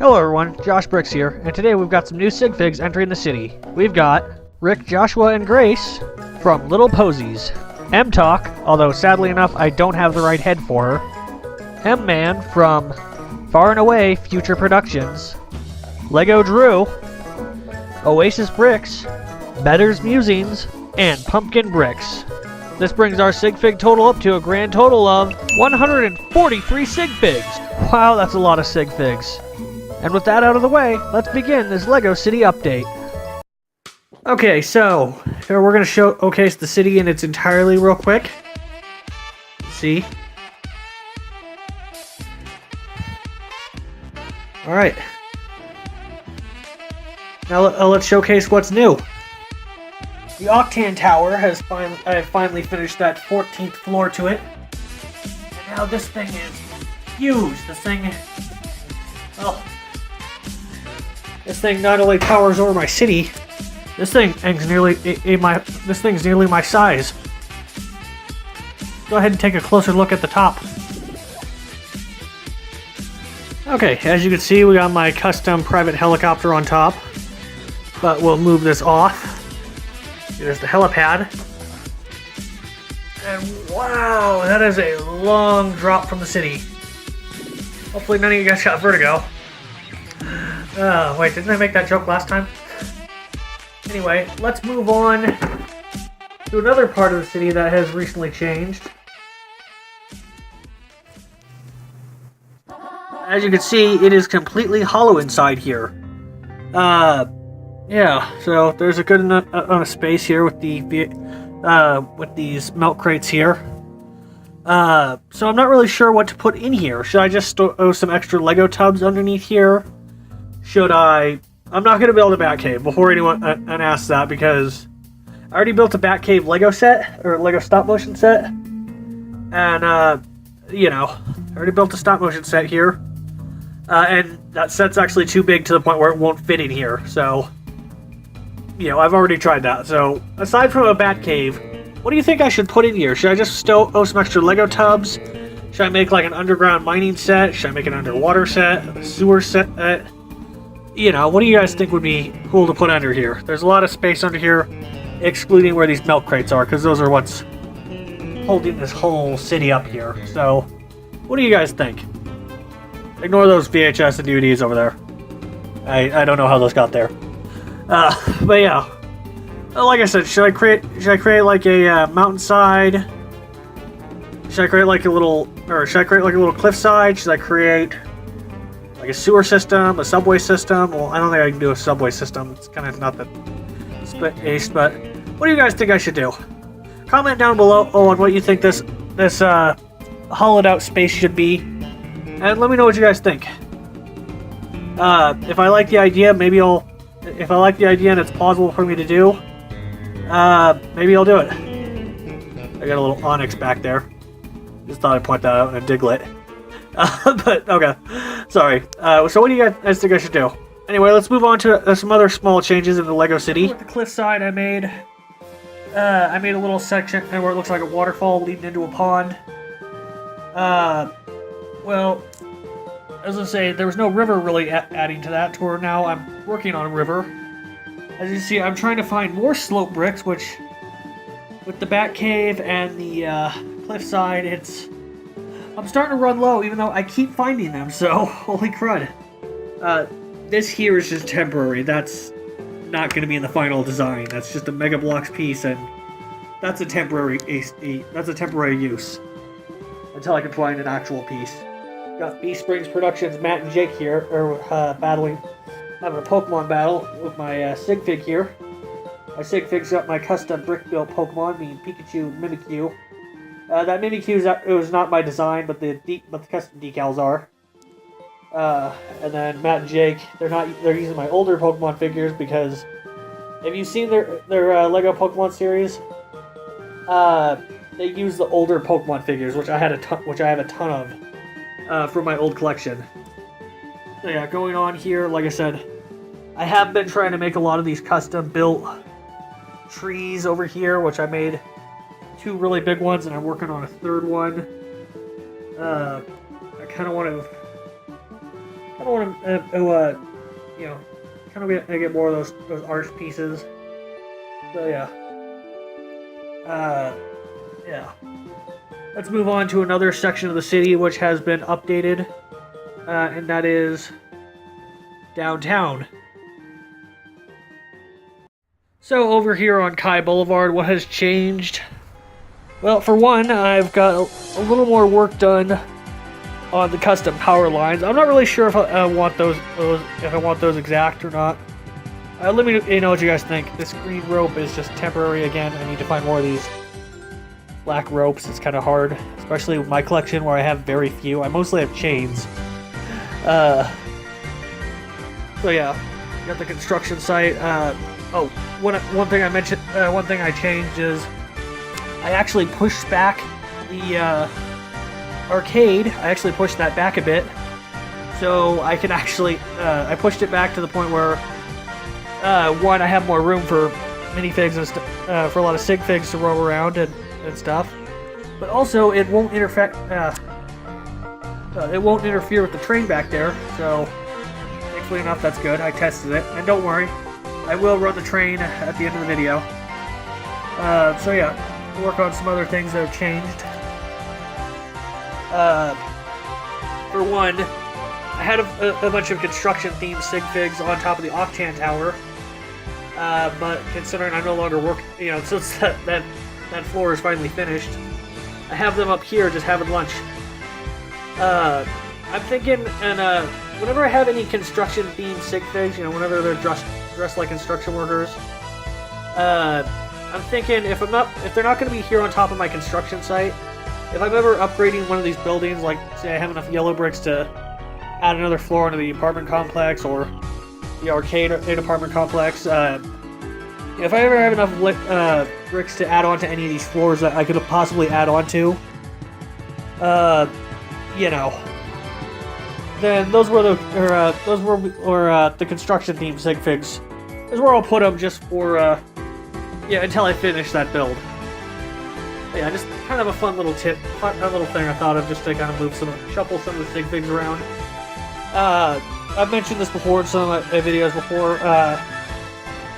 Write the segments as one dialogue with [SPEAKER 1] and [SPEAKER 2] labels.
[SPEAKER 1] Hello everyone, Josh Brickz here, and today we've got some new sig figs entering the city. We've got Rick, Joshua, and Grace from Little Posies, M-Talk, although sadly enough I don't have the right head for her, M-Man from Far and Away Future Productions, Lego Drew, Oasis Bricks, Better's Musings, and Pumpkin Bricks. This brings our sig fig total up to a grand total of 143 sig figs. Wow, that's a lot of sig figs. And with that out of the way, let's begin this LEGO City update. Okay, so here we're going to showcase the city in its entirety real quick. See? Alright. Now let's showcase what's new. The Octane Tower has finally finished that 14th floor to it. And now this thing is huge. This thing not only towers over my city, this thing's nearly my size. Go ahead and take a closer look at the top. Okay, as you can see, we got my custom private helicopter on top, but we'll move this off. There's the helipad. And wow, that is a long drop from the city. Hopefully none of you guys got vertigo. Wait, didn't I make that joke last time? Anyway, let's move on to another part of the city that has recently changed. As you can see, it is completely hollow inside here. Yeah, so there's a good enough amount of space here with with these milk crates here. So I'm not really sure what to put in here. Should I just stow some extra Lego tubs underneath here? Should I... I'm not going to build a Batcave before anyone asks that, because I already built a Batcave Lego set, or Lego stop motion set. And, you know, I already built a stop motion set here. And that set's actually too big to the point where it won't fit in here, so... You know, I've already tried that. So, aside from a Batcave, what do you think I should put in here? Should I just stow some extra Lego tubs? Should I make like an underground mining set? Should I make an underwater set? A sewer set? You know, what do you guys think would be cool to put under here? There's a lot of space under here, excluding where these milk crates are, because those are what's holding this whole city up here. So, what do you guys think? Ignore those VHS and DVDs over there. I don't know how those got there. But yeah, like I said, should I create like a mountainside? Should I create like a little cliffside? Should I create like a sewer system, a subway system? Well, I don't think I can do a subway system. It's kind of not that space, but what do you guys think I should do? Comment down below on what you think this hollowed out space should be, and let me know what you guys think. If I like the idea, if I like the idea and it's plausible for me to do, maybe I'll do it. I got a little onyx back there. Just thought I'd point that out in a diglet. But, okay. Sorry. So what do you guys think I should do? Anyway, let's move on to some other small changes in the LEGO City. With the cliffside, I made a little section where it looks like a waterfall leading into a pond. Well, as I say, there was no river really adding to that, to where now I'm working on a river. As you see, I'm trying to find more slope bricks, which, with the Batcave and the cliffside, I'm starting to run low, even though I keep finding them, so holy crud. This here is just temporary. That's not going to be in the final design. That's just a Mega Bloks piece, and that's a temporary use until I can find an actual piece. Got B Springs Productions Matt and Jake here, having a Pokemon battle with my sig fig here. My sig fig's got my custom brick-built Pokemon, being Pikachu and Mimikyu. That Mimikyu was not my design, but the custom decals are. And then Matt and Jake, they're using my older Pokemon figures, because have you seen their Lego Pokemon series? They use the older Pokemon figures, which I have a ton of from my old collection. So yeah, going on here, like I said, I have been trying to make a lot of these custom built trees over here, which I made 2 really big ones, and I'm working on a 3rd one. I kind of want want to, you know, kind of get more of those arch pieces. So yeah. Yeah. Let's move on to another section of the city which has been updated, and that is downtown. So over here on Kai Boulevard, what has changed? Well, for one, I've got a little more work done on the custom power lines. I'm not really sure if I want those exact or not. Let me know what you guys think. This green rope is just temporary again. I need to find more of these black ropes. It's kind of hard, especially with my collection where I have very few. I mostly have chains. So yeah, got the construction site. One thing I mentioned, one thing I changed is I actually pushed back the arcade. I actually pushed that back a bit, so I can actually I pushed it back to the point where one, I have more room for minifigs and for a lot of sig figs to roam around and stuff, but also it won't interfere with the train back there. So thankfully enough, that's good. I tested it, and don't worry, I will run the train at the end of the video. So yeah, we'll work on some other things that have changed. For one, I had a bunch of construction-themed sig figs on top of the Octan Tower, but considering I'm no longer working, since that floor is finally finished, I have them up here just having lunch. I'm thinking, and whenever I have any construction-themed sig figs, whenever they're dressed like construction workers, I'm thinking if they're not going to be here on top of my construction site, if I'm ever upgrading one of these buildings, like say I have enough yellow bricks to add another floor into the apartment complex or the arcade apartment complex, if I ever have enough bricks to add on to any of these floors that I could possibly add on to, then those were the construction themed sig figs. Is where I'll put them just for until I finish that build. But yeah, just kind of a fun little tip, fun little thing I thought of just to kind of shuffle some of the sig figs around. I've mentioned this before in some of my videos before.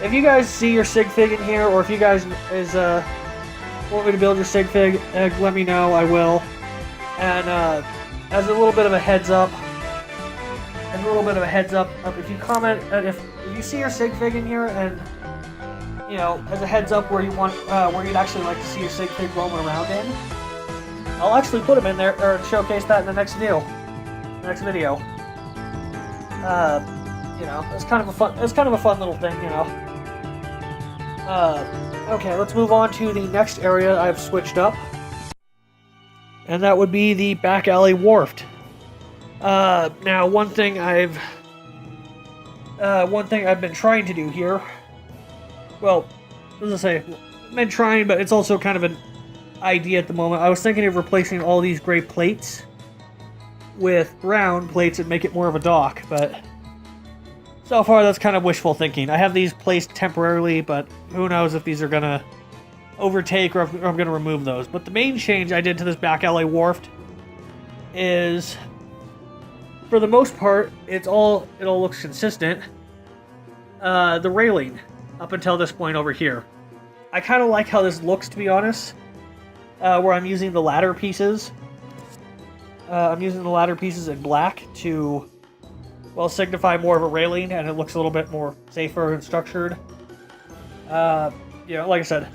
[SPEAKER 1] If you guys see your sig fig in here, or if you guys want me to build your sig fig, let me know. I will. And as a little bit of a heads up, if you comment, if you see your sig fig in here, and as a heads up where you'd actually like to see your sig fig roaming around in, I'll actually put them in there or showcase that in the next video. It's kind of a fun little thing, Okay, let's move on to the next area I've switched up, and that would be the back alley wharfed. Now, one thing I've been trying to do here. Well, as I say, I've been trying, but it's also kind of an idea at the moment. I was thinking of replacing all these gray plates with brown plates and make it more of a dock, but so far that's kind of wishful thinking. I have these placed temporarily, but who knows if these are going to overtake or if I'm going to remove those. But the main change I did to this back alley wharfed is, for the most part, it all looks consistent. The railing up until this point over here, I kind of like how this looks, to be honest. Where I'm using the ladder pieces. I'm using the ladder pieces in black to, well, signify more of a railing, and it looks a little bit more safer and structured. Like I said,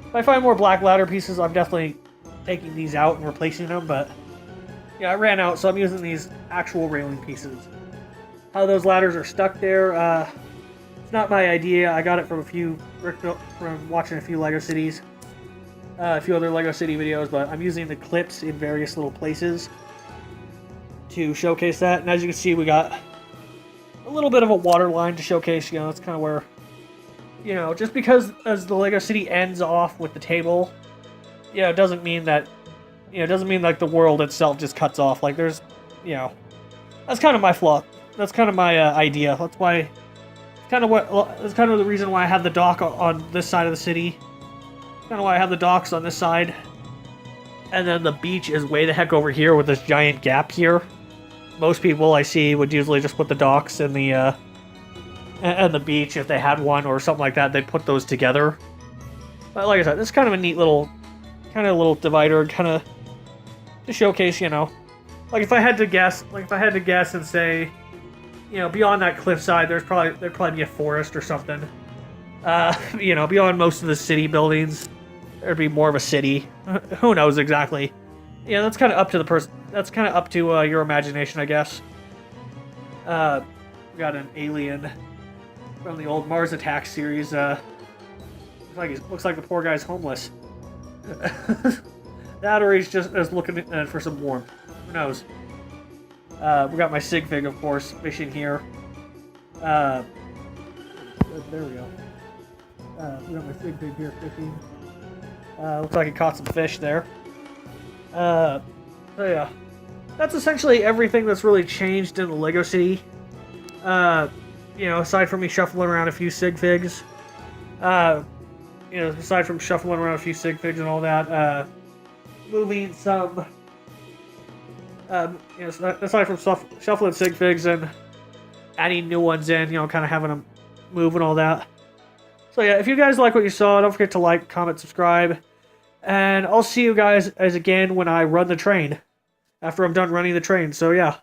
[SPEAKER 1] if I find more black ladder pieces, I'm definitely taking these out and replacing them, but I ran out, so I'm using these actual railing pieces. How those ladders are stuck there, it's not my idea. I got it from from watching a few LEGO Cities, a few other LEGO City videos, but I'm using the clips in various little places to showcase that. And as you can see, we got a little bit of a water line to showcase, that's kind of where, just because as the LEGO City ends off with the table, it doesn't mean that, like the world itself just cuts off. Like there's, that's kind of my flaw. That's kind of my idea. That's why, that's kind of the reason why I have the dock on this side of the city. Kind of why I have the docks on this side. And then the beach is way the heck over here with this giant gap here. most people I see would usually just put the docks and the beach if they had one or something like that. They'd put those together. But like I said, this is kind of a neat little divider, kind of to showcase, you know, like if I had to guess and say, you know, beyond that cliffside, there'd probably be a forest or something. You know, beyond most of the city buildings, there'd be more of a city. Who knows exactly? Yeah, that's kind of up to the person. That's kind of up to your imagination, I guess. We got an alien from the old Mars Attack series. Looks like the poor guy's homeless. That or he's just looking for some warmth. Who knows? We got my sig fig, of course, fishing here. There we go. We got my sig fig here fishing. Looks like he caught some fish there. So yeah, that's essentially everything that's really changed in the Lego City. You know, aside from me shuffling around a few sig figs. You know, aside from shuffling around a few sig figs and all that, moving some. You know, aside from shuffling sig figs and adding new ones in, you know, kind of having them move and all that. So yeah, if you guys like what you saw, don't forget to like, comment, subscribe. And I'll see you guys again when I run the train. After I'm done running the train. So yeah.